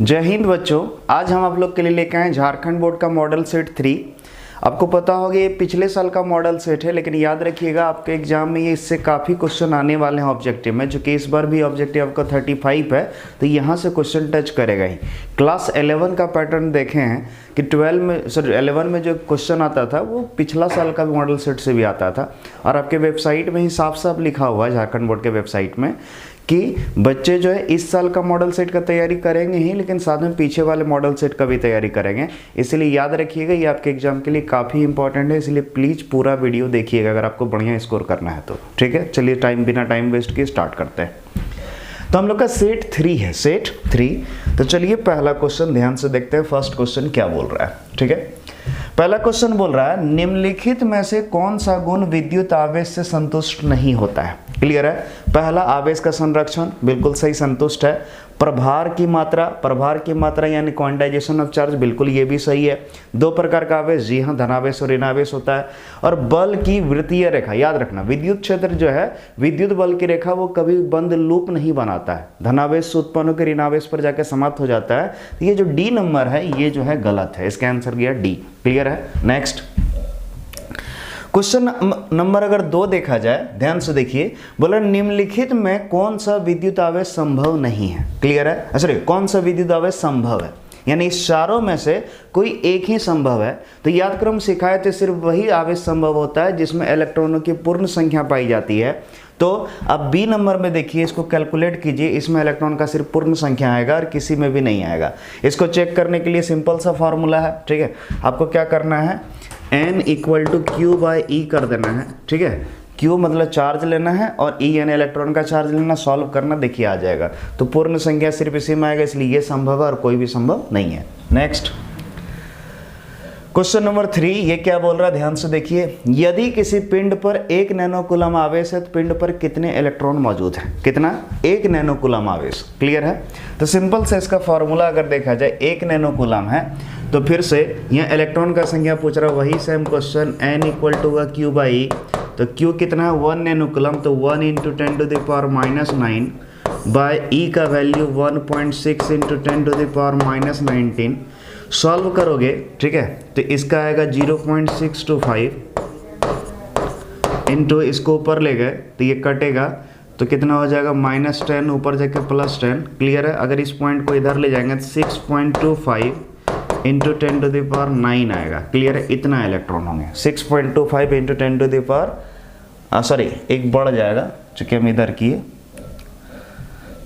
जय हिंद बच्चों, आज हम आप लोग के लिए लेके आए झारखंड बोर्ड का मॉडल सेट 3। आपको पता होगा ये पिछले साल का मॉडल सेट है, लेकिन याद रखिएगा आपके एग्जाम में ये इससे काफ़ी क्वेश्चन आने वाले हैं ऑब्जेक्टिव में, जो कि इस बार भी ऑब्जेक्टिव आपका 35 है, तो यहाँ से क्वेश्चन टच करेगा ही। क्लास 11 का पैटर्न देखे हैं कि 11 में जो क्वेश्चन आता था वो पिछला साल का मॉडल सेट से भी आता था, और आपके वेबसाइट में ही साफ साफ लिखा हुआ है झारखंड बोर्ड के वेबसाइट में कि बच्चे जो है इस साल का मॉडल सेट का तैयारी करेंगे ही, लेकिन साथ में पीछे वाले मॉडल सेट का भी तैयारी करेंगे। इसलिए याद रखिएगा ये आपके एग्जाम के लिए काफ़ी इंपॉर्टेंट है, इसलिए प्लीज़ पूरा वीडियो देखिएगा अगर आपको बढ़िया स्कोर करना है तो। ठीक है, चलिए बिना टाइम वेस्ट किए स्टार्ट करते हैं। तो हम लोग का सेट 3 है, सेट 3। तो चलिए पहला क्वेश्चन ध्यान से देखते हैं, फर्स्ट क्वेश्चन क्या बोल रहा है। ठीक है, पहला क्वेश्चन बोल रहा है निम्नलिखित में से कौन सा गुण विद्युत आवेश से संतुष्ट नहीं होता है। क्लियर है, पहला आवेश का संरक्षण बिल्कुल सही, संतुष्ट है। प्रभार की मात्रा यानी क्वांटाइजेशन ऑफ चार्ज, बिल्कुल ये भी सही है। दो प्रकार का आवेश, जी हाँ, धनावेश और ऋणावेश होता है। और बल की वृत्तीय रेखा, याद रखना विद्युत क्षेत्र जो है, विद्युत बल की रेखा वो कभी बंद लूप नहीं बनाता है, धनावेश से उत्पन्न होकर ऋणावेश पर जाकर समाप्त हो जाता है। तो ये जो डी नंबर है ये जो है गलत है, इसका आंसर गया डी। क्लियर है, नेक्स्ट क्वेश्चन नंबर अगर 2 देखा जाए, ध्यान से देखिए, बोला निम्नलिखित में कौन सा विद्युत आवेश संभव नहीं है। क्लियर है, सॉरी, कौन सा विद्युत आवेश संभव है, यानी इस चारों में से कोई एक ही संभव है। तो याद क्रम सिखाए थे, सिर्फ वही आवेश संभव होता है जिसमें इलेक्ट्रॉनों की पूर्ण संख्या पाई जाती है। तो अब बी नंबर में देखिए, इसको कैलकुलेट कीजिए, इसमें इलेक्ट्रॉन का सिर्फ पूर्ण संख्या आएगा और किसी में भी नहीं आएगा। इसको चेक करने के लिए सिंपल सा फॉर्मूला है। ठीक है, आपको क्या करना है, N equal to Q by E कर देना है। ठीक है, Q मतलब चार्ज लेना है और E यानी इलेक्ट्रॉन का चार्ज लेना, सॉल्व करना, देखिए आ जाएगा। तो पूर्ण संख्या सिर्फ इसी में आएगा, इसलिए ये संभव है और कोई भी संभव नहीं है। नेक्स्ट क्वेश्चन नंबर 3, ये क्या बोल रहा है, ध्यान से देखिए। यदि किसी पिंड पर 1 नैनोकूलम आवेश है तो पिंड पर कितने इलेक्ट्रॉन मौजूद है, कितना, 1 नैनोकूलम आवेश। क्लियर है, तो सिंपल से इसका फॉर्मूला अगर देखा जाए, 1 नैनोकूलम है तो फिर से यहाँ इलेक्ट्रॉन का संख्या पूछ रहा है, वही same question, N equal to होगा क्यू बाई ई। तो क्यू कितना है, 1 नैनोकूलम, तो 1 into 10 to the power -9 by E का value 1.6 into 10 to the power -19। Solve करोगे, ठीक है, तो इसका आएगा 0.625 इंटू, इसको ऊपर ले गए तो ये कटेगा, तो कितना हो जाएगा, -10 ऊपर जाके +10। क्लियर है, अगर इस पॉइंट को इधर ले जाएंगे तो 6.25 इंटू 10 टू द पावर 9 आएगा। क्लियर है, इतना इलेक्ट्रॉन होंगे, 6.25 into 10 to the power, sorry एक बढ़ जाएगा चूँकि हम इधर किए,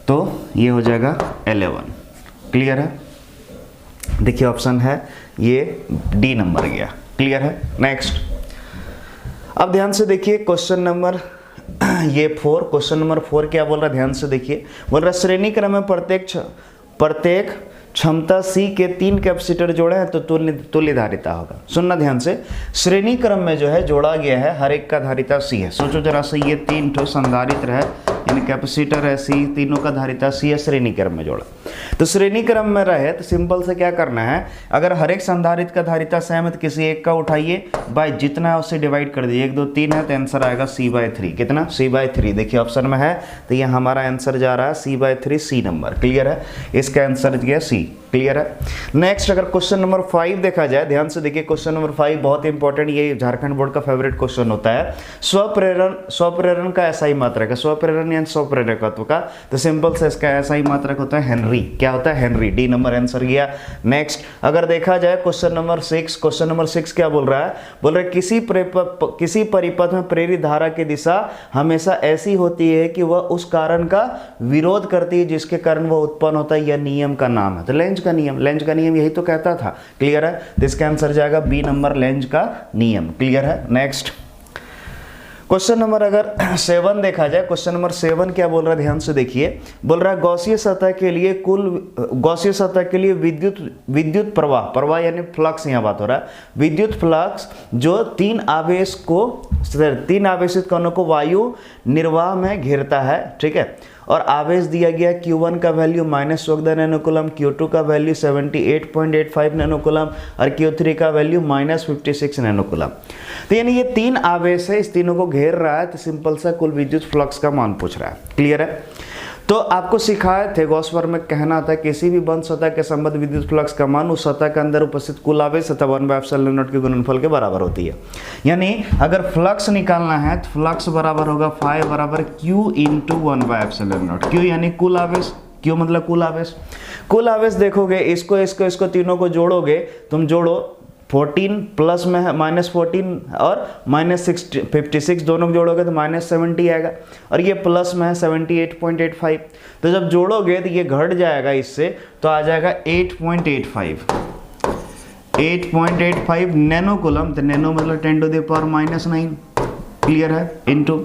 तो ये हो जाएगा 11। क्लियर है, देखिए ऑप्शन है ये डी नंबर गया। क्लियर है, नेक्स्ट अब ध्यान से देखिए क्वेश्चन नंबर ये 4, क्वेश्चन नंबर 4 क्या बोल रहा है, ध्यान से देखिए। बोल रहा है श्रेणी क्रम में प्रत्येक क्षमता C के 3 कैपेसिटर जोड़े हैं तो तुल्य धारिता होगा। सुनना ध्यान से, श्रेणी क्रम में जो है जोड़ा गया है, हर एक का धारिता C है। सोचो जरा से, ये 3 ठो संधारित्र है यानी कैपेसिटर है C, तीनों का धारिता C है, श्रेणी क्रम में जोड़ा। तो श्रेणी क्रम में रहे तो सिंपल से क्या करना है, अगर हर एक संधारित्र का धारिता सेम है तो किसी एक का उठाइए, बाय जितना है उससे डिवाइड कर दीजिए। 1 2 3 है तो आंसर आएगा C/3। कितना, C/3। देखिए ऑप्शन में है, तो ये हमारा आंसर जा रहा है C/3, C नंबर। क्लियर है, इसका आंसर गया C। क्लियर है, नेक्स्ट अगर क्वेश्चन नंबर 5 देखा जाए, ध्यान से देखिए क्वेश्चन नंबर 5 बहुत इंपॉर्टेंट, ये झारखंड बोर्ड का फेवरेट क्वेश्चन होता है। स्वप्रेरण का SI मात्रक है, स्वप्रेरण यानी स्वप्रेरकत्व का, तो सिंपल से इसका SI मात्रक होता है हेनरी। क्या होता है, हेनरी। डी नंबर आंसर गया। नेक्स्ट अगर देखा जाए क्वेश्चन नंबर 6, क्वेश्चन नंबर 6 क्या बोल रहा है, बोल रहा है किसी परिपथ में प्रेरित धारा की दिशा हमेशा ऐसी होती है कि वह उस कारण का विरोध करती है जिसके कारण वह उत्पन्न होता है, यह नियम का नाम है। तो लेंज का नियम, लेंज का नियम यही तो कहता था। क्लियर है, तो इसका आंसर जाएगा बी नंबर, लेंज का नियम। क्लियर है, नेक्स्ट क्वेश्चन नंबर अगर 7 देखा जाए, क्वेश्चन नंबर 7 क्या बोल रहा है, ध्यान से देखिए। बोल रहा है गॉसीय सतह के लिए विद्युत प्रवाह यानी फ्लक्स, यहाँ बात हो रहा है, विद्युत फ्लक्स जो 3 आवेशित कणों को वायु निर्वाह में घेरता है। ठीक है, और आवेश दिया गया Q1 का वैल्यू -14 नैनोकूलम, Q2 का वैल्यू 78.85 नैनोकूलम और Q3 का वैल्यू -56 नैनोकूलम। तो यानी ये 3 आवेश है, इस तीनों को घेर रहा है, तो सिंपल सा कुल विद्युत फ्लक्स का मान पूछ रहा है। क्लियर है, तो आपको सिखाए थे गॉस-वर्म में कहना था किसी भी बंद सतह के संबंध विद्युत फ्लक्स का मान उस सतह के अंदर उपस्थित कुल आवेश तथा 1/ε0 के गुणनफल के बराबर होती है। यानी अगर फ्लक्स निकालना है तो फ्लक्स बराबर होगा फाई बराबर Q इंटू 1/ε0। Q यानी कुल आवेश, Q मतलब कुल आवेश। कुल आवेश देखोगे इसको तीनों को जोड़ोगे, तुम जोड़ो 14 प्लस में है -14 और -56 दोनों को जोड़ोगे तो -70 आएगा, और ये प्लस में है 78.85। तो जब जोड़ोगे तो ये घट जाएगा इससे, तो आ जाएगा 8.85 नैनो कूलम। तो नैनो मतलब 10⁻⁻⁹ क्लियर है, इनटू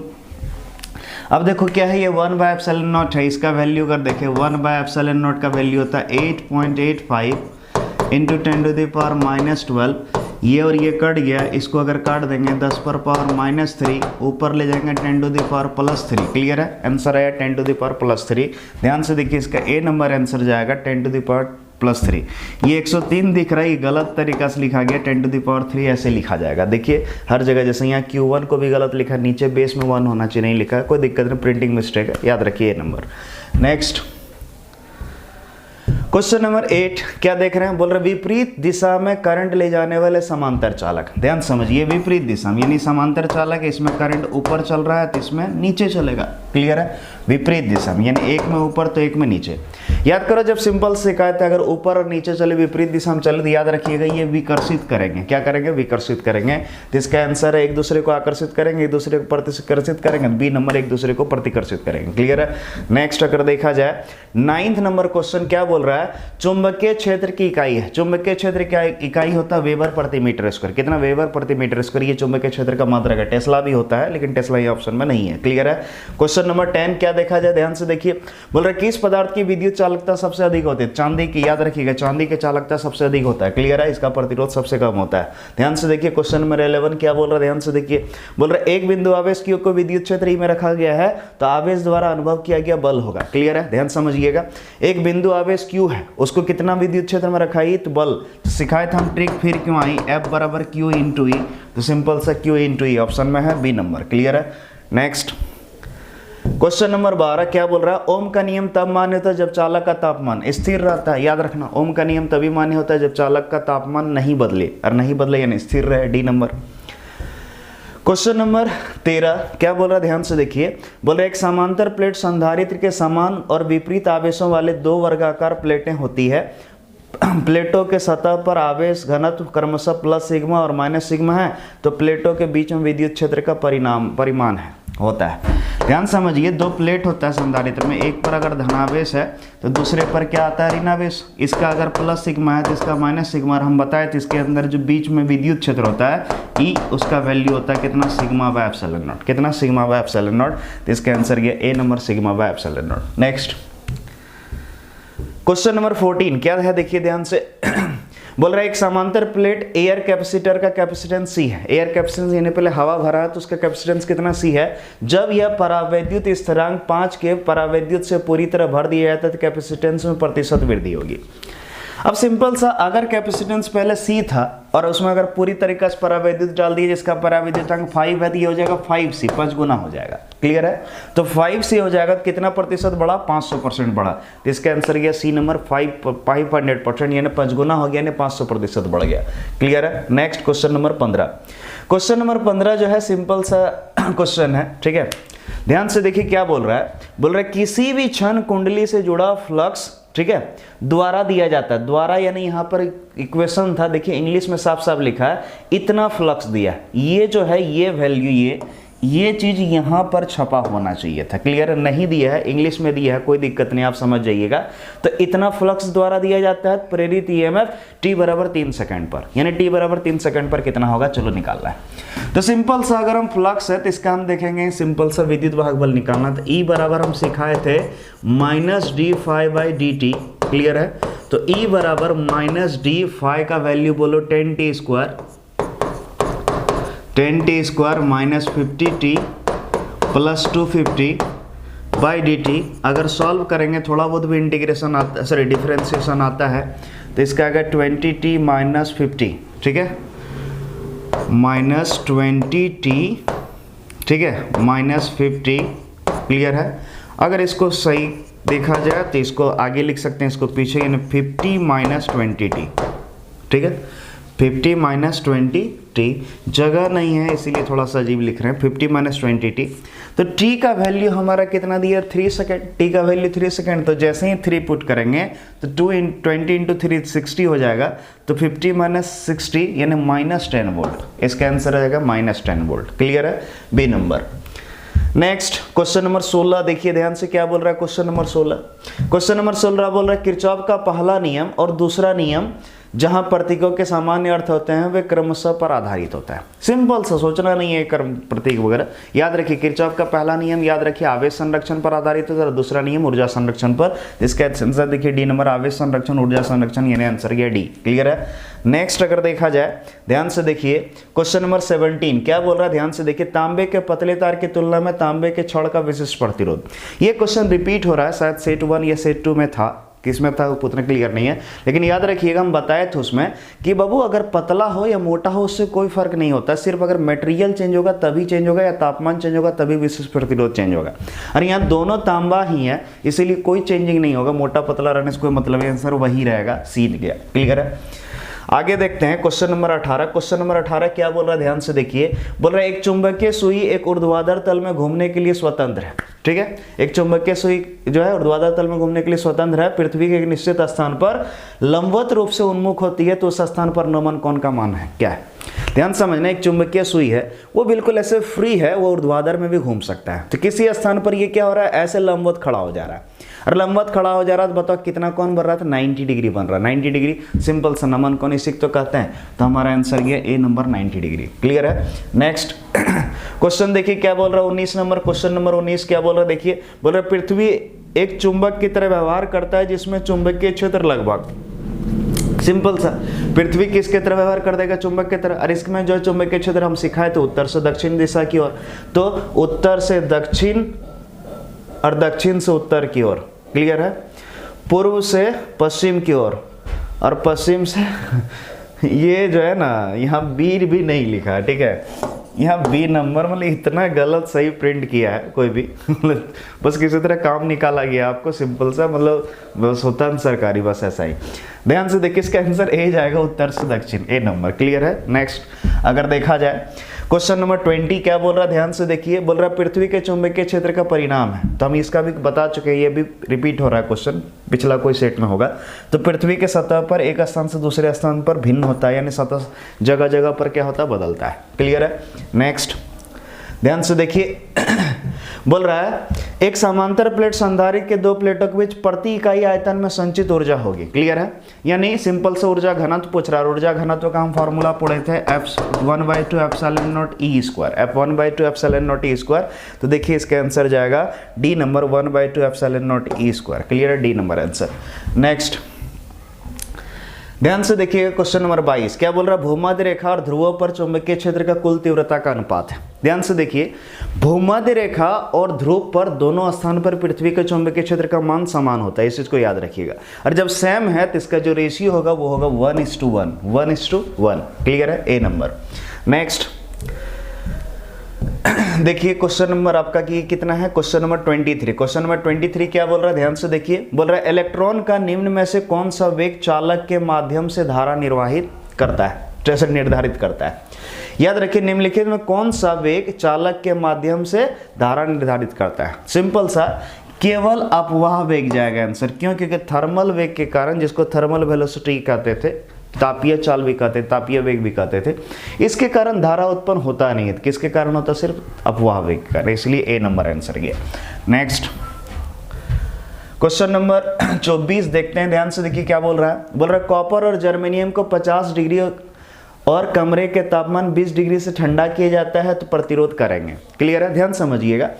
अब देखो क्या है, ये 1/ε0 है, इसका वैल्यू अगर देखें 1/ε0 का वैल्यू होता है 8.85 इंटू 10⁻⁻12। ये और ये कट गया, इसको अगर काट देंगे 10⁻⁻3, ऊपर ले जाएंगे 10⁻+3। क्लियर है, आंसर आया 10⁻+3। ध्यान से देखिए, इसका ए नंबर आंसर जाएगा 10⁻+3। ये 103 दिख रहा है, ये गलत तरीका से लिखा गया, 10⁻3 ऐसे लिखा जाएगा। देखिए हर जगह जैसे यहाँ Q1 को भी गलत लिखा, नीचे बेस में 1 होना चाहिए, नहीं लिखा, कोई दिक्कत नहीं, प्रिंटिंग मिस्टेक है, याद रखिए ये नंबर। नेक्स्ट क्वेश्चन नंबर 8 क्या देख रहे हैं, बोल रहे विपरीत दिशा में करंट ले जाने वाले समांतर चालक। ध्यान समझिए, विपरीत दिशा में यानी समांतर चालक, इसमें करंट ऊपर चल रहा है तो इसमें नीचे चलेगा। क्लियर है, विपरीत दिशा में यानी एक में ऊपर तो एक में नीचे। याद करो जब सिंपल शिकायत है अगर ऊपर और नीचे चले, विपरीत दिशा में चले, तो याद रखिएगा ये विकर्षित करेंगे। क्या करेंगे, विकर्षित करेंगे। तो इसका आंसर है एक दूसरे को आकर्षित करेंगे, एक दूसरे को प्रतिकर्षित करेंगे, बी नंबर एक दूसरे को प्रतिकर्षित करेंगे। क्लियर है। नेक्स्ट अगर देखा जाए 9th नंबर क्वेश्चन क्या बोल रहा है, चुंबकीय क्षेत्र की इकाई है। चुंबकीय क्षेत्र की इकाई होता है वेबर प्रति मीटर स्क्वायर। कितना, वेबर प्रति मीटर स्क्वायर, ये चुंबकीय क्षेत्र का मात्रक है। टेस्ला भी होता है लेकिन टेस्ला ये ऑप्शन में नहीं है। क्लियर है। क्वेश्चन नंबर 10 क्या देखा जाए, ध्यान से देखिए, बोल रहा है किस पदार्थ की विद्युत चालकता सबसे अधिक होती है। चांदी की, याद रखिएगा चांदी की चालकता सबसे अधिक होता है। क्लियर है, इसका प्रतिरोध सबसे कम होता है। ध्यान से देखिए क्वेश्चन नंबर 11 क्या बोल रहा है, ध्यान से देखिए, बोल रहा है एक बिंदु आवेश Q को विद्युत क्षेत्र में रखा गया है तो आवेश द्वारा अनुभव किया गया बल होगा। क्लियर है, ध्यान समझिएगा, एक बिंदु आवेश Q है, उसको कितना विद्युत क्षेत्र में रखा है तो बल। तो सिखाए थे हम ट्रिक, फिर क्यों आई, F बराबर Q इंटू ई, तो सिंपल सा Q इंटू ई ऑप्शन में है, बी नंबर। क्लियर है। नेक्स्ट क्वेश्चन नंबर 12 क्या बोल रहा है, ओम का नियम तब मान्य होता है जब चालक का तापमान स्थिर रहता है। याद रखना, ओम का नियम तभी मान्य होता है जब चालक का तापमान नहीं बदले, और नहीं बदले यानी स्थिर रहे, डी नंबर। क्वेश्चन नंबर 13 क्या बोल रहा है, ध्यान से देखिए, बोल रहा है एक समांतर प्लेट संधारित्र के समान और विपरीत आवेशों वाले दो वर्गाकार प्लेटें होती है। प्लेटों के सतह पर आवेश घनत्व क्रमशः प्लस सिग्मा और माइनस सिग्मा है, तो प्लेटों के बीच में विद्युत क्षेत्र का परिमाण है होता है। ध्यान समझिए, दो प्लेट होता है संधारित्र में, एक पर अगर धनावेश है तो दूसरे पर क्या आता है, ऋणावेश। इसका अगर प्लस सिग्मा है तो इसका माइनस सिग्मा, और हम बताए तो इसके अंदर जो बीच में विद्युत क्षेत्र होता है ई, उसका वैल्यू होता है कितना, सिग्मा बाय एप्सिलॉन नॉट। कितना, सिग्मा बाय एप्सिलॉन नॉट। तो इसका आंसर ये A number, sigma by epsilon naught. Next question number 14 क्या है, देखिए ध्यान से, बोल रहा है एक समांतर प्लेट एयर कैपेसिटर का कैपेसिटेंस सी है। एयर कैपेसिटेंस यानी पहले हवा भरा है तो उसका कैपेसिटेंस कितना सी है। जब यह परावैद्युत स्थिरांक 5 के परावैद्युत से पूरी तरह भर दिया जाता है तो कैपेसिटेंस में प्रतिशत वृद्धि होगी। अब सिंपल सा, अगर कैपेसिटेंस पहले सी था और उसमें अगर पूरी तरीके से परावैद्युत डाल दिए जिसका परावैद्युतांक 5 है तो ये हो जाएगा 5C, 5 गुना हो जाएगा। क्लियर है, तो 5C हो जाएगा तो कितना प्रतिशत बढ़ा, 500% बढ़ा। तो इसका आंसर गया सी नंबर, 500% यानी 5 गुना हो गया, यानी 500% बढ़ गया। क्लियर है। Next question number 15। Question number 15 जो है सिंपल सा क्वेश्चन है, ठीक है। ध्यान से देखिए क्या बोल रहा है, बोल रहा है किसी भी क्षण कुंडली से जुड़ा फ्लक्स, ठीक है, द्वारा दिया जाता है। द्वारा यानी यहाँ पर इक्वेशन था, देखिए इंग्लिश में साफ साफ लिखा है, इतना फ्लक्स दिया। ये जो है ये वैल्यू, ये चीज यहाँ पर छपा होना चाहिए था। क्लियर, नहीं दिया है, इंग्लिश में दिया है, कोई दिक्कत नहीं, आप समझ जाइएगा। तो इतना फ्लक्स द्वारा दिया जाता है, प्रेरित ईएमएफ t बराबर 3 सेकंड पर, यानी t बराबर 3 सेकंड पर कितना होगा, चलो निकालना है। तो सिंपल सा अगर हम फ्लक्स है तो इसका हम देखेंगे सिंपल सा विद्युत वाहक बल निकालना। तो E बराबर हम सिखाए थे -d∅dt। क्लियर है, तो E बराबर -d∅ का वैल्यू बोलो 10t square, 10t square -50t plus 250 by dt। अगर सॉल्व करेंगे थोड़ा बहुत भी इंटीग्रेशन आता, सॉरी डिफरेंशिएशन आता है, तो इसका आएगा 20t माइनस 50, ठीक है, -20t, ठीक है, -50। क्लियर है। अगर इसको सही देखा जाए तो इसको आगे लिख सकते हैं, इसको पीछे, यानी 50 माइनस 20t, ठीक है। 50 माइनस 20t, जगह नहीं है इसीलिए थोड़ा सा अजीब लिख रहे हैं, 50 माइनस 20t। तो t का वैल्यू हमारा कितना दिया, 3 सेकेंड, t का वैल्यू 3 सेकेंड। तो जैसे ही 3 पुट करेंगे तो 20 इंटू 3 60 हो जाएगा। तो 50 माइनस 60 यानी माइनस 10 वोल्ट, इसका आंसर आ जाएगा माइनस 10 वोल्ट। क्लियर है, B number. Next question number 16 देखिए ध्यान से, क्या बोल रहा है क्वेश्चन नंबर 16। क्वेश्चन नंबर 16 बोल रहा है किरचॉफ का पहला नियम और दूसरा नियम जहां प्रतीकों के सामान्य अर्थ होते हैं वे क्रमशः पर आधारित होता है। सिंपल सा, सोचना नहीं है कर्म प्रतीक वगैरह, याद रखिए किरचॉफ का पहला नियम याद रखिए आवेश संरक्षण पर आधारित होता है, दूसरा नियम ऊर्जा संरक्षण पर, जिसका आंसर देखिए डी नंबर, आवेश संरक्षण ऊर्जा संरक्षण, यानी आंसर गया डी। क्लियर है। नेक्स्ट अगर देखा जाए ध्यान से देखिए क्वेश्चन नंबर 17 क्या बोल रहा है, ध्यान से देखिए तांबे के पतले तार की तुलना में तांबे के छड़ का विशिष्ट प्रतिरोध। ये क्वेश्चन रिपीट हो रहा है, शायद सेट 1 या सेट 2 में था, किसमें था वो उतना क्लियर नहीं है, लेकिन याद रखिएगा हम बताए थे उसमें कि बाबू अगर पतला हो या मोटा हो उससे कोई फर्क नहीं होता, सिर्फ अगर मटेरियल चेंज होगा तभी चेंज होगा या तापमान चेंज होगा तभी विशिष्ट प्रतिरोध चेंज होगा। और यहाँ दोनों तांबा ही है इसीलिए कोई चेंजिंग नहीं होगा, मोटा पतला रहने से कोई मतलब है, आंसर वही रहेगा, सीध गया। क्लियर है। आगे देखते हैं क्वेश्चन नंबर 18। क्वेश्चन नंबर 18 क्या बोल रहा है, ध्यान से देखिए, बोल रहा है एक चुंबकीय सुई एक ऊर्ध्वाधर तल में घूमने के लिए स्वतंत्र है। ठीक है, एक चुंबकीय सुई जो है ऊर्ध्वाधर तल में घूमने के लिए स्वतंत्र है, पृथ्वी के एक निश्चित स्थान पर लंबवत रूप से उन्मुख होती है, तो उस स्थान पर नमन कोण का मान है क्या है। ध्यान समझना, एक चुंबकीय सुई है वो बिल्कुल ऐसे फ्री है, वो ऊर्ध्वाधर में भी घूम सकता है, तो किसी स्थान पर ये क्या हो रहा है, ऐसे लंबवत खड़ा हो जा रहा है, और लंबवत खड़ा हो जा रहा है तो बताओ कितना कोण बन रहा था, 90 डिग्री बन रहा है। 90 डिग्री सिंपल सा नमन कोण इसी तो कहते हैं, तो हमारा आंसर ये ए नंबर 90 डिग्री। क्लियर है। नेक्स्ट क्वेश्चन देखिए क्या बोल रहा है 19 नंबर, क्वेश्चन नंबर 19 क्या बोल रहा है देखिए, बोल रहा है पृथ्वी एक चुंबक की तरह व्यवहार करता है जिसमें चुंबकीय क्षेत्र लगभग, सिंपल सा, पृथ्वी किसके तरह व्यवहार कर देगा, चुंबक की तरह, और इसमें जो चुंबकीय क्षेत्र हम सिखाए तो उत्तर से दक्षिण दिशा की ओर, तो उत्तर से दक्षिण और दक्षिण से उत्तर की ओर। क्लियर है। पूर्व से पश्चिम की ओर और पश्चिम से ये जो है ना यहाँ बी भी नहीं लिखा है, ठीक है, यहाँ बी नंबर मतलब इतना गलत सही प्रिंट किया है कोई भी बस किसी तरह काम निकाला गया आपको, सिंपल सा, मतलब बस होता है सरकारी, बस ऐसा ही। ध्यान से देखिए इसका आंसर ए जाएगा, उत्तर से दक्षिण, ए नंबर। क्लियर है। नेक्स्ट अगर देखा जाए क्वेश्चन नंबर 20 क्या बोल रहा है, ध्यान से देखिए, बोल रहा है पृथ्वी के चुंबकीय क्षेत्र का परिणाम है, तो हम इसका भी बता चुके हैं, ये भी रिपीट हो रहा है क्वेश्चन, पिछला कोई सेट में होगा। तो पृथ्वी के सतह पर एक स्थान से दूसरे स्थान पर भिन्न होता है, यानी सतह जगह जगह पर क्या होता है, बदलता है। क्लियर है। नेक्स्ट ध्यान से देखिए बोल रहा है एक समांतर प्लेट संधारित्र के दो प्लेटों के बीच प्रति इकाई आयतन में संचित ऊर्जा होगी। क्लियर है। यानी सिंपल से ऊर्जा घनत्व पूछ रहा है, ऊर्जा घनत्व का हम फॉर्मूला पढ़े थे F1/2 epsilon not E square, F1/2 epsilon not E square. तो देखिए इसका आंसर जाएगा D number 1/2 epsilon not E square. Clear है, डी नंबर आंसर। नेक्स्ट ध्यान से देखिए क्वेश्चन नंबर 22 क्या बोल रहा है, भूमध्य रेखा और ध्रुवों पर चुंबकीय क्षेत्र का कुल तीव्रता का अनुपात है। ध्यान से देखिए भूमध्य रेखा और ध्रुव पर दोनों स्थान पर पृथ्वी के चुंबकीय क्षेत्र का मान समान होता है, इस चीज को याद रखिएगा। और जब सेम है तो इसका जो रेशियो होगा वो होगा 1:1, 1:1। क्लियर है, ए नंबर। नेक्स्ट देखिए क्वेश्चन नंबर आपका की कितना है, क्वेश्चन नंबर 23। क्वेश्चन नंबर 23 क्या बोल रहा है, ध्यान से देखिए, बोल रहा है इलेक्ट्रॉन का निम्न में से कौन सा वेग चालक के माध्यम से धारा निर्वाहित करता है, जैसे निर्धारित करता है। याद रखिए निम्नलिखित में कौन सा वेग चालक के माध्यम से धारा निर्धारित करता है। सिंपल सा, केवल अपवाह वेग जाएगा आंसर। क्यों? क्योंकि थर्मल वेग के कारण, जिसको थर्मल वेलोसिटी कहते थे, तापीय चाल भी कहते, तापीय वेग भी कहते थे, इसके कारण धारा उत्पन्न होता नहीं है। किसके कारण होता? सिर्फ अपवाह वेग के कारण, इसलिए ए नंबर आंसर गया। नेक्स्ट क्वेश्चन नंबर 24 देखते हैं, ध्यान से देखिए क्या बोल रहा है, बोल रहा है कॉपर और जर्मेनियम को 50 डिग्री और कमरे के तापमान 20 डिग्री से ठंडा किया जाता है तो प्रतिरोध करेंगे। क्लियर है, ध्यान समझिएगा।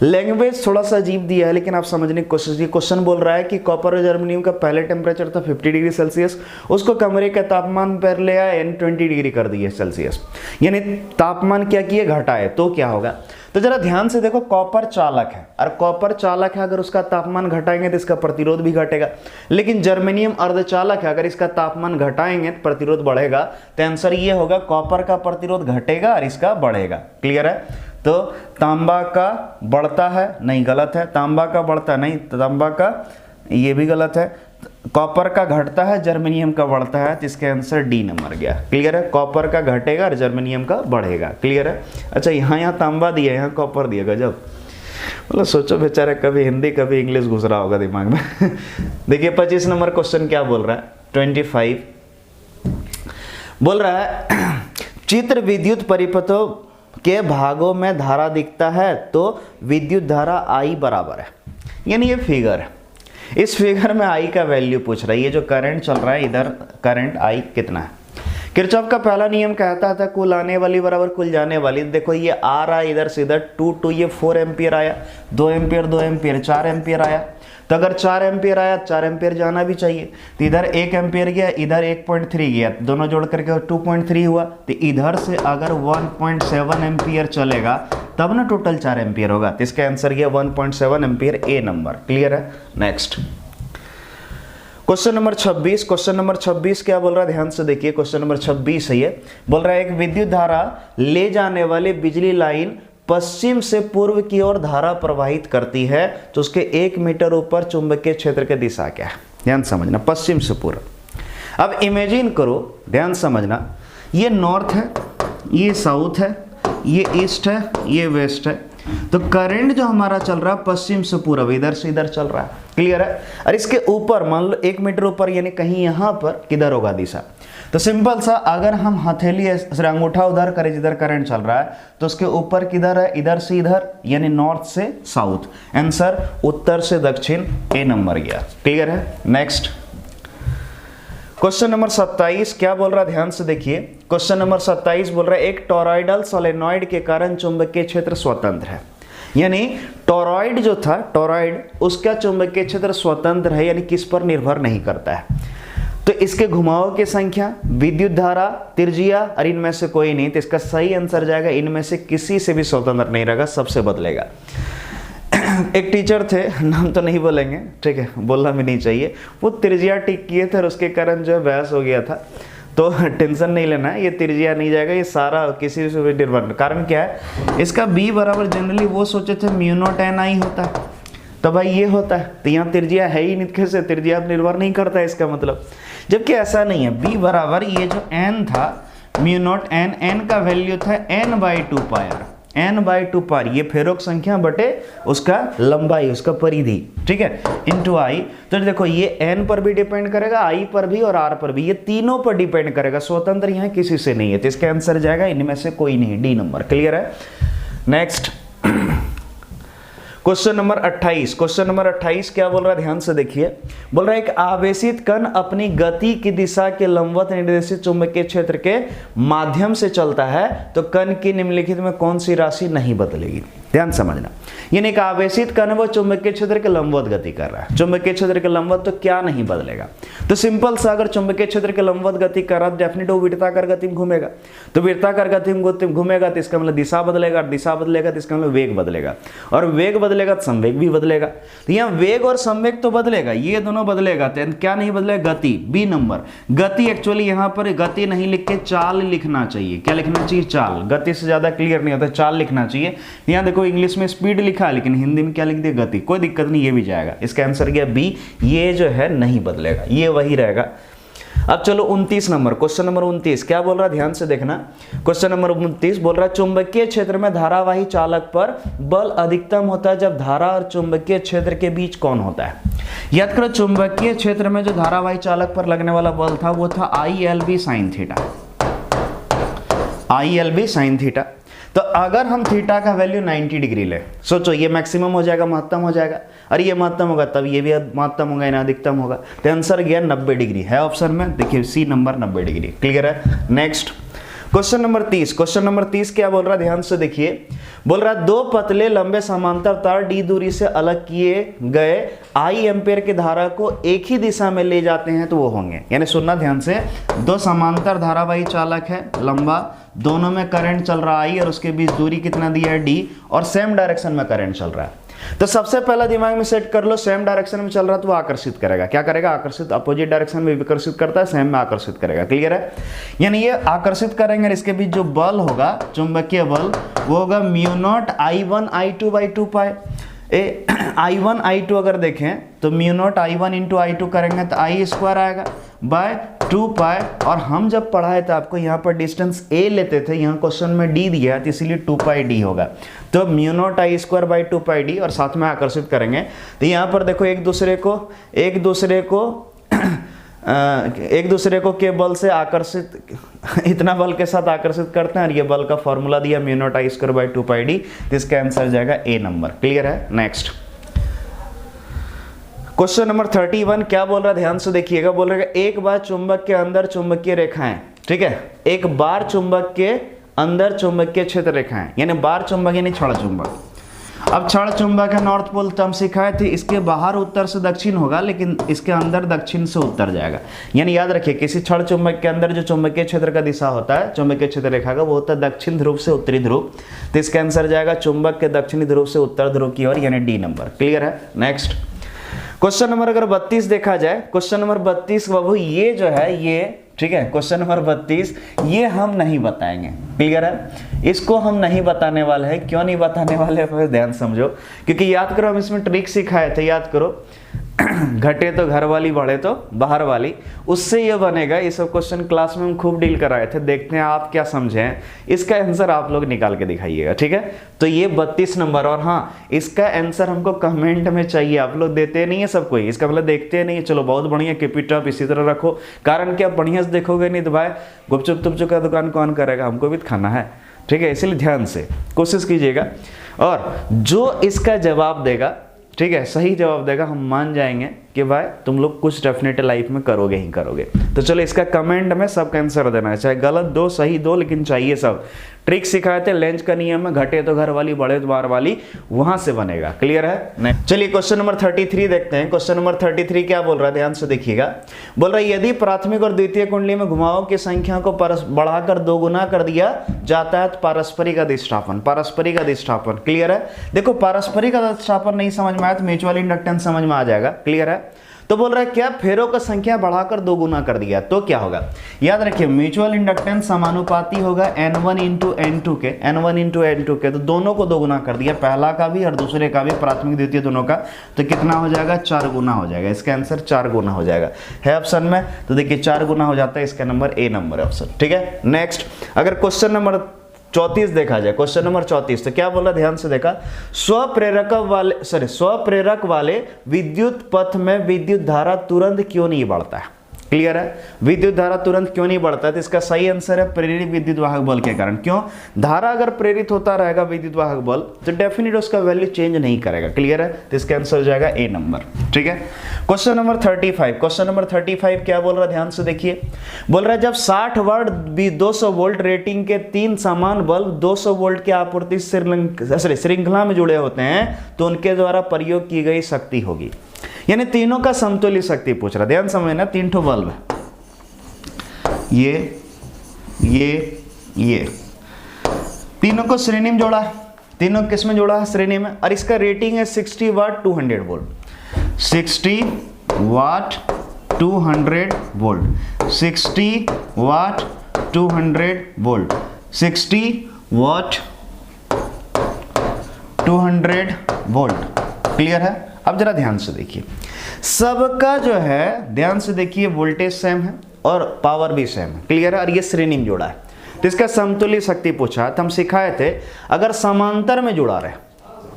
लैंग्वेज थोड़ा सा अजीब दिया है लेकिन आप समझने की कोशिश कीजिए। क्वेश्चन बोल रहा है कि कॉपर और जर्मेनियम का पहले टेम्परेचर था 50 डिग्री सेल्सियस, उसको कमरे का तापमान पर ले आए 20 डिग्री कर दिए सेल्सियस, यानी तापमान क्या किए, घटाए, तो क्या होगा। तो जरा ध्यान से देखो, कॉपर चालक है और कॉपर चालक है, अगर उसका तापमान घटाएंगे तो इसका प्रतिरोध भी घटेगा। लेकिन जर्मेनियम अर्धचालक है, अगर इसका तापमान घटाएंगे तो प्रतिरोध बढ़ेगा। तो आंसर ये होगा कॉपर का प्रतिरोध घटेगा और इसका बढ़ेगा। क्लियर है। तो तांबा का बढ़ता है, नहीं गलत है, तांबा का बढ़ता नहीं, तांबा का, ये भी गलत है, कॉपर का घटता है, जर्मेनियम का बढ़ता है, तो इसका आंसर डी नंबर गया। क्लियर है, कॉपर का घटेगा और जर्मेनियम का बढ़ेगा। क्लियर है। अच्छा यहाँ तांबा दिया, यहाँ कॉपर दिया, गजब। मतलब सोचो बेचारे, कभी हिंदी कभी इंग्लिश घुस रहा होगा दिमाग में। देखिए 25 नंबर क्वेश्चन क्या बोल रहा है, 25 बोल रहा है चित्र विद्युत परिपथों के भागों में धारा दिखता है तो विद्युत धारा I बराबर है, यानी ये फिगर है, इस फिगर में I का वैल्यू पूछ रहा है। ये जो करंट चल रहा है इधर, करंट I कितना है। किरचॉफ का पहला नियम कहता था कुल आने वाली बराबर कुल जाने वाली। देखो ये आ रहा है इधर से इधर 2 ये 4 एम्पियर आया, 2 एम्पियर 2 एम्पियर 4 एम्पियर आया। तो अगर 4 एम्पियर आया, 4 एम्पियर जाना भी चाहिए, तो इधर 1 एम्पियर गया, इधर 1.3 गया, दोनों जोड़ करके 2.3 हुआ। तो इधर से अगर 1.7 एम्पियर चलेगा तब ना टोटल 4 एम्पियर होगा। तो इसका आंसर गया 1.7 एम्पियर, ए नंबर। क्लियर है। Next question number 26। Question number 26 क्या बोल रहा है, ध्यान से देखिए। क्वेश्चन नंबर 26 है ये, बोल रहा है एक विद्युत धारा ले जाने वाली बिजली लाइन पश्चिम से पूर्व की ओर धारा प्रवाहित करती है, तो उसके 1 मीटर ऊपर चुंबकीय क्षेत्र की दिशा क्या है। ध्यान समझना, पश्चिम से पूर्व। अब इमेजिन करो, ध्यान समझना, ये नॉर्थ है, ये साउथ है, ये ईस्ट है, ये वेस्ट है। तो करंट जो हमारा चल रहा है पश्चिम से पूर्व, इधर से इधर चल रहा है। क्लियर है। और इसके ऊपर मान लो 1 मीटर ऊपर, यानी कहीं यहां पर किधर होगा दिशा। तो सिंपल सा, अगर हम हथेली अंगूठा उधर करें जिधर करंट चल रहा है, तो उसके ऊपर किधर है, इधर से इधर, यानी नॉर्थ से साउथ। आंसर उत्तर से दक्षिण, ए नंबर गया। क्लियर है। नेक्स्ट क्वेश्चन नंबर 27 क्या बोल रहा है, ध्यान से देखिए। क्वेश्चन नंबर 27 बोल रहा है एक टॉरॉइडल सोलेनॉइड के कारण चुंबकीय क्षेत्र स्वतंत्र है, यानी टॉरॉइड जो था, टॉरॉइड उसका चुंबकीय क्षेत्र स्वतंत्र है, यानी किस पर निर्भर नहीं करता है। तो इसके घुमाव की संख्या, विद्युत धारा, त्रिज्या और इनमें से कोई नहीं। तो इसका सही आंसर जाएगा इनमें से किसी से भी स्वतंत्र नहीं रहेगा, सबसे बदलेगा। एक टीचर थे, नाम तो नहीं बोलेंगे, ठीक है, बोलना भी नहीं चाहिए, वो त्रिज्या टिक किए थे और उसके कारण जो है बहस हो गया था। तो टेंशन नहीं लेना है, ये त्रिज्या नहीं जाएगा, ये सारा किसी से भी निर्भर। कारण क्या है, इसका b बराबर जनरली वो सोचे थे μ0 होता है, तो भाई ये होता है, तो यहाँ त्रिज्या है ही नहीं, कैसे त्रिज्या निर्भर नहीं करता है इसका मतलब। जबकि ऐसा नहीं है, b बराबर ये जो n था μ0 n का वैल्यू था n/2 पायर, n/2 पार, ये फेरोक संख्या बटे उसका लंबाई, उसका परिधि, ठीक है, इंटू आई। तो देखो ये n पर भी डिपेंड करेगा, i पर भी और r पर भी, ये तीनों पर डिपेंड करेगा, स्वतंत्र यहाँ किसी से नहीं है। तो इसका आंसर जाएगा इनमें से कोई नहीं, डी नंबर। क्लियर है। Next question number 28। Question number 28 क्या बोल रहा है, ध्यान से देखिए। बोल रहा है एक आवेशित कण अपनी गति की दिशा के लंबवत निर्देशित चुंबकीय क्षेत्र के माध्यम से चलता है, तो कण की निम्नलिखित में कौन सी राशि नहीं बदलेगी। ध्यान समझना, यानी एक आवेशित कण वो चुंबकीय क्षेत्र के लंबवत गति कर रहा है, चुंबकीय क्षेत्र के लंबवत, तो क्या नहीं बदलेगा। तो सिंपल सा, अगर चुंबकीय क्षेत्र के लंबवत गति कर रहा है, डेफिनेट वो वृत्ताकार गति में घूमेगा, तो वृत्ताकार गति में घूमेगा तो इसका मतलब दिशा बदलेगा, और दिशा बदलेगा तो इसका मतलब वेग बदलेगा, और वेग बदलेगा तो संवेग भी बदलेगा। तो यहाँ वेग और संवेग तो बदलेगा, ये दोनों बदलेगा, तो क्या नहीं बदलेगा, गति, बी नंबर। गति एक्चुअली यहाँ पर गति नहीं लिख के चाल लिखना चाहिए। क्या लिखना चाहिए, चाल। गति से ज्यादा क्लियर नहीं होता, चाल लिखना चाहिए। यहाँ देखो इंग्लिश में स्पीड लिखा है, लेकिन हिंदी में क्या लिख दिया, गति। कोई दिक्कत नहीं, ये भी जाएगा। इसका आंसर गया बी, ये जो है नहीं बदलेगा, ये वही रहेगा। अब चलो 29 नंबर, क्वेश्चन नंबर 29 क्या बोल रहा है, ध्यान से देखना। क्वेश्चन नंबर 29 बोल रहा है चुंबकीय क्षेत्र में धारावाही चालक पर बल अधिकतम होता है जब धारा और चुंबकीय क्षेत्र के बीच कौन होता है। याद करो, चुंबकीय क्षेत्र में जो धारावाही चालक पर लगने वाला बल था वो था ILB sin theta, ILB sin theta. तो अगर हम थीटा का वैल्यू 90 डिग्री ले, सोचो ये मैक्सिमम हो जाएगा, महत्तम हो जाएगा, और ये महत्तम होगा तब ये भी महत्तम होगा, ना अधिकतम होगा। तो आंसर गया 90 डिग्री है ऑप्शन में, देखिए सी नंबर 90 डिग्री। क्लियर है। Next question number 30। Question number 30 क्या बोल रहा है, ध्यान से देखिए। बोल रहा है दो पतले लंबे समांतर तार डी दूरी से अलग किए गए I एम्पेयर की धारा को एक ही दिशा में ले जाते हैं तो वो होंगे, यानी सुनना ध्यान से, दो समांतर धारावाही चालक है लंबा, दोनों में करंट चल रहा है I और उसके बीच दूरी कितना दिया है D, और सेम डायरेक्शन में करंट चल रहा है। तो सबसे पहला दिमाग में सेट कर लो, सेम डायरेक्शन में चल रहा तो वो आकर्षित करेगा। क्या करेगा? आकर्षित। अपोजिट डायरेक्शन में विकर्षित करता है, सेम में आकर्षित करेगा। क्लियर है? यानी ये आकर्षित करेंगे, इसके बीच जो बल होगा, चुंबकीय बल, वो होगा mu naught I1 I2 by 2 pi. I1 I2 अगर देखें तो mu naught I1 into I2 करेंगे तो I स्क्वायर आएगा बाय 2 पाई। और हम जब पढ़ाए थे आपको यहाँ पर डिस्टेंस A लेते थे, यहाँ क्वेश्चन में D दिया तो इसीलिए 2 पाई D होगा। तो mu naught I square by 2 pi D और साथ में आकर्षित करेंगे तो यहाँ पर देखो एक दूसरे को के बल से आकर्षित, इतना बल के साथ आकर्षित करते हैं और ये बल का फॉर्मूला दिया mu naught I square by 2 pi D, तो इसका आंसर जाएगा ए नंबर। क्लियर है? नेक्स्ट क्वेश्चन नंबर 31 क्या बोल रहा है, ध्यान से देखिएगा। बोल रहा है एक बार चुंबक के अंदर चुंबकीय रेखाएं, ठीक है, एक बार चुंबक के अंदर चुंबकीय क्षेत्र रेखाएं, यानी बार चुंबक यानी क्षण चुंबक। अब क्षण चुंबक है, नॉर्थ पोल तो हम सिखाए थे, इसके बाहर उत्तर से दक्षिण होगा लेकिन इसके अंदर दक्षिण से उत्तर जाएगा। यानी याद रखिए किसी क्षण चुंबक के अंदर जो चुंबकीय क्षेत्र का दिशा होता है, चुंबकीय क्षेत्र रेखा का, वो होता है दक्षिण ध्रुव से उत्तरी ध्रुव। तो इसका आंसर जाएगा चुंबक के दक्षिणी ध्रुव से उत्तर ध्रुव की ओर, यानी डी नंबर। क्लियर है? नेक्स्ट क्वेश्चन नंबर अगर 32 देखा जाए, क्वेश्चन नंबर 32 बाबू ये जो है ये, ठीक है, क्वेश्चन नंबर 32 ये हम नहीं बताएंगे। क्लियर है? इसको हम नहीं बताने वाले हैं। क्यों नहीं बताने वाले हैं? ध्यान समझो, क्योंकि याद करो हम इसमें ट्रिक सिखाए थे, याद करो घटे तो घर वाली, बढ़े तो बाहर वाली, उससे ये बनेगा। ये सब क्वेश्चन क्लास में हम खूब डील कराए थे, देखते हैं आप क्या समझे हैं। इसका आंसर आप लोग निकाल के दिखाइएगा, ठीक है। तो ये 32 नंबर, और हाँ इसका आंसर हमको कमेंट में चाहिए। आप लोग देते नहीं है सब कोई, इसका मतलब देखते नहीं है। चलो बहुत बढ़िया, कीप इट अप, इसी तरह रखो। कारण कि आप बढ़िया से देखोगे नहीं तो भाई गुपचुप तुपचुप का दुकान कौन करेगा, हमको भी खाना है, ठीक है। इसलिए ध्यान से कोशिश कीजिएगा, और जो इसका जवाब देगा, ठीक है, सही जवाब देगा, हम मान जाएंगे कि भाई तुम लोग कुछ डेफिनेट लाइफ में करोगे ही करोगे। तो चलो इसका कमेंट में सबका आंसर देना है, चाहे गलत दो सही दो, लेकिन चाहिए सब। ट्रिक सिखाए थे, लेंज का नियम है, घटे तो घर वाली बढ़े तो बार वाली, वहां से बनेगा। क्लियर है? नहीं, चलिए क्वेश्चन नंबर 33 देखते हैं। क्वेश्चन नंबर 33 क्या बोल रहा है, ध्यान से देखिएगा। बोल रहा है यदि प्राथमिक और द्वितीय कुंडली में घुमावों की संख्या को बढ़ाकर 2 गुना कर दिया जाता है तो पारस्परिक अधिष्ठापन, पारस्परिक अधिष्ठापन। क्लियर है? देखो पारस्परिक अधिष्ठापन नहीं समझ में आया तो म्यूचुअल इंडक्टेंस समझ में आ जाएगा। क्लियर है? तो बोल रहा है क्या फेरों का संख्या बढ़ाकर 2 गुना कर दिया तो क्या होगा। याद रखिए म्यूचुअल इंडक्टेंस समानुपाती होगा N1 इंटू N2 के, N1 इंटू N2 के। तो दोनों को 2 गुना कर दिया, पहला का भी और दूसरे का भी, प्राथमिक द्वितीय दोनों का। तो कितना हो जाएगा? 4 गुना हो जाएगा। इसका आंसर 4 गुना हो जाएगा, है ऑप्शन में। तो देखिए 4 गुना हो जाता है, इसका नंबर ए नंबर है ऑप्शन, ठीक है। नेक्स्ट अगर क्वेश्चन नंबर 34 देखा जाए, क्वेश्चन नंबर 34 तो क्या बोला, ध्यान से देखा। स्वप्रेरक वाले विद्युत पथ में विद्युत धारा तुरंत क्यों नहीं बढ़ता है। क्लियर है? विद्युत धारा तुरंत क्यों नहीं बढ़ता है, तो इसका सही आंसर है प्रेरित विद्युत वाहक बल के कारण। क्यों? धारा अगर प्रेरित होता रहेगा विद्युत वाहक बल तो डेफिनेट उसका वैल्यू चेंज नहीं करेगा। क्लियर है? तो इसका आंसर हो जाएगा ए नंबर, ठीक है। क्वेश्चन नंबर 35, क्वेश्चन नंबर 35 क्या बोल रहा है, ध्यान से देखिए। बोल रहा है जब 60 वाट 200 वोल्ट रेटिंग के 3 समान बल्ब 200 वोल्ट की आपूर्ति श्रृंखला में जुड़े होते हैं तो उनके द्वारा प्रयोग की गई शक्ति होगी। यानी तीनों का समतुल्य शक्ति पूछ रहा। ध्यान समझना, 3 ठो बल्ब है, ये तीनों को श्रेणी में जोड़ा है। तीनों किस में जोड़ा है? श्रेणी में। और इसका रेटिंग है 60 वाट 200 वोल्ट, 60 वाट 200 वोल्ट, 60 वाट 200 वोल्ट, 60 वाट 200 वोल्ट। क्लियर है? अब जरा ध्यान से देखिए, सबका जो है ध्यान से देखिए वोल्टेज सेम है और पावर भी सेम है। क्लियर है? और ये श्रेणी में जुड़ा है तो इसका समतुल्य शक्ति पूछा तो हम सिखाए थे अगर समांतर में जुड़ा रहे,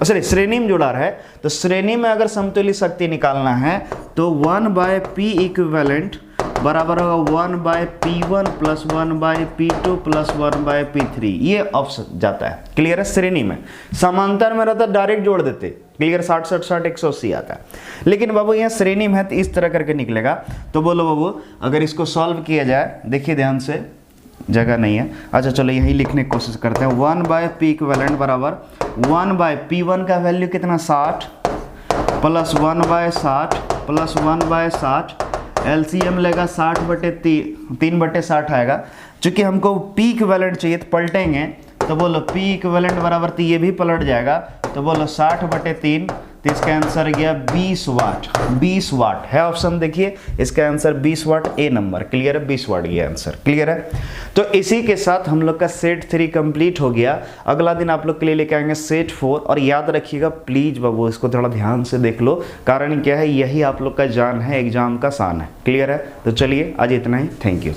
सॉरी श्रेणी में जुड़ा रहे, तो श्रेणी में अगर समतुल्य शक्ति निकालना है तो 1/P इक्विवेलेंट बराबर होगा 1/P1 plus 1/P2 plus 1/P3। ये ऑप्शन जाता है। क्लियर है? श्रेणी में। समांतर में रहता डायरेक्ट जोड़ देते, क्लियर, 60 60 60 180 आता है। लेकिन बाबू यहाँ श्रेणी में है तो इस तरह करके निकलेगा। तो बोलो बाबू अगर इसको सॉल्व किया जाए, देखिए ध्यान से, जगह नहीं है, अच्छा चलो यही लिखने की कोशिश करते हैं। 1/P इक्विवेलेंट बराबर 1/P1 का वैल्यू कितना 60 प्लस 1/60 प्लस 1/60, एलसीएम लेगा 60/3/60 आएगा। चूंकि हमको P इक्विवेलेंट चाहिए तो पलटेंगे, तो बोलो P इक्विवेलेंट बराबर तो ये भी पलट जाएगा तो बोलो 60/3, तो इसका आंसर गया 20 वाट। 20 वाट है ऑप्शन, देखिए इसका आंसर 20 वाट, ए नंबर। क्लियर है, 20 वाट ये आंसर। क्लियर है, तो इसी के साथ हम लोग का सेट 3 कंप्लीट हो गया। अगला दिन आप लोग के लिए लेके आएंगे सेट 4, और याद रखिएगा प्लीज बाबू इसको थोड़ा ध्यान से देख लो, कारण क्या है, यही आप लोग का जान है, एग्जाम का शान है। क्लियर है, तो चलिए आज इतना ही, थैंक यू।